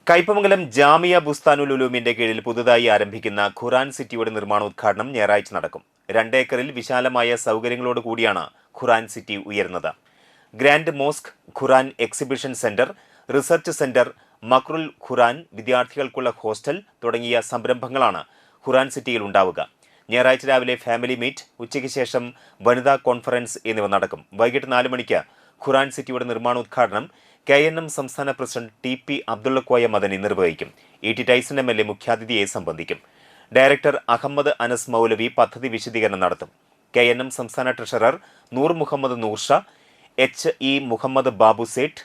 കയ്പമംഗലം ജാമിയ ബുസ്താനുൽ ഉലൂമിന്റെ കീഴിൽ പുതുതായി ആരംഭിക്കുന്ന ഖുറാൻ സിറ്റിയുടെ നിർമ്മാണോദ്ഘാടനം ഞായറാഴ്ച നടക്കും. 2 ഏക്കറിൽ വിശാലമായ സൗകര്യങ്ങളോട് കൂടിയാണ് ഖുറാൻ സിറ്റി ഉയരുന്നത്. ഗ്രാൻഡ് മോസ്ക്, ഖുറാൻ എക്സിബിഷൻ സെന്റർ, റിസർച്ച് സെന്റർ, മക്രുൽ ഖുറാൻ, വിദ്യാർത്ഥികൾക്കുള്ള ഹോസ്റ്റൽ തുടങ്ങിയ സംരംഭങ്ങളാണ് ഖുറാൻ സിറ്റിയിൽ ഉണ്ടാവുക. ഞായറാഴ്ച രാവിലെ ഫാമിലി മീറ്റ്, ഉച്ചയ്ക്ക് ശേഷം വനിതാ കോൺഫറൻസ് എന്നിവ നടക്കും. വൈകിട്ട് 4 മണിക്ക് ഖുറാൻ സിറ്റിയുടെ നിർമ്മാണോദ്ഘാടനം KNM സംസ്ഥാന പ്രസിഡന്റ് TP അബ്ദുള്ളക്കോയ മദനി നിർവഹിക്കും. ET ടൈസൺ MLA മുഖ്യാതിഥിയെ സംബന്ധിക്കും. ഡയറക്ടർ അഹമ്മദ് അനസ് മൗലവി പദ്ധതി വിശദീകരണം നടത്തും. KNM സംസ്ഥാന treasurer Noor Muhammad Noorsha, HE Muhammad Babu Sait,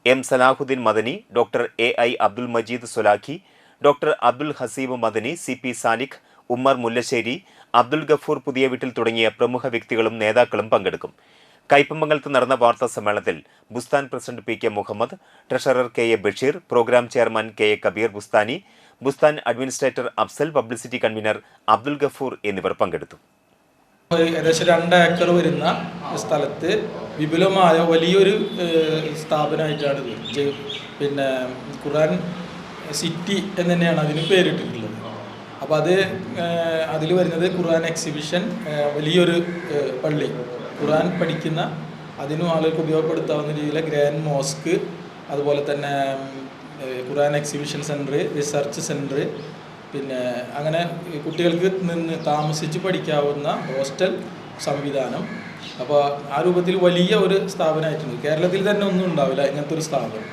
M Salahuddin Madani, doctor AI Abdul Majeed Solakhi, doctor Abdul Haseeb Madani, CP Salikh, Ummer Mullassery, Abdul Gafoor പുതിയ വീട്ടിൽ തുടങ്ങിയ പ്രമുഖ വ്യക്തികളും നേതാക്കളും പങ്കെടുക്കും. കയ്പമംഗലത്ത് നടന്ന വാർത്താ സമ്മേളനത്തിൽ Bustan president PK Muhammad, treasurer KA Basheer, programme chairman KA Kabeer Bustani, Bustan administrator Afsal, publicity convener Abdul Gafoor എന്നിവർ പങ്കെടുത്തു. ഏകദേശം 2 ഏക്കർ വരുന്ന സ്ഥലത്ത് വിപുലമായ വലിയൊരു സ്ഥാപനമായിട്ടാണ് പിന്നെ ഖുറാൻ സിറ്റി എന്ന് തന്നെയാണ് അതിന് പേരിട്ടിട്ടുള്ളത്. അപ്പോൾ അതിൽ വരുന്നത് ഖുറാൻ എക്സിബിഷൻ, വലിയൊരു പള്ളി, ഖുറാൻ പഠിക്കുന്ന അതിനും ആളുകൾക്ക് ഉപയോഗപ്പെടുത്താവുന്ന രീതിയിലെ ഗ്രാൻഡ് മോസ്ക്, അതുപോലെ തന്നെ ഖുറാൻ എക്സിബിഷൻ സെൻറ്റർ, റിസർച്ച് സെൻറ്റർ, പിന്നെ അങ്ങനെ കുട്ടികൾക്ക് നിന്ന് താമസിച്ച് പഠിക്കാവുന്ന ഹോസ്റ്റൽ സംവിധാനം. അപ്പോൾ ആ രൂപത്തിൽ വലിയ ഒരു സ്ഥാപനമായിട്ടുണ്ട്. കേരളത്തിൽ തന്നെ ഒന്നും ഉണ്ടാവില്ല ഇങ്ങനത്തെ ഒരു സ്ഥാപനം.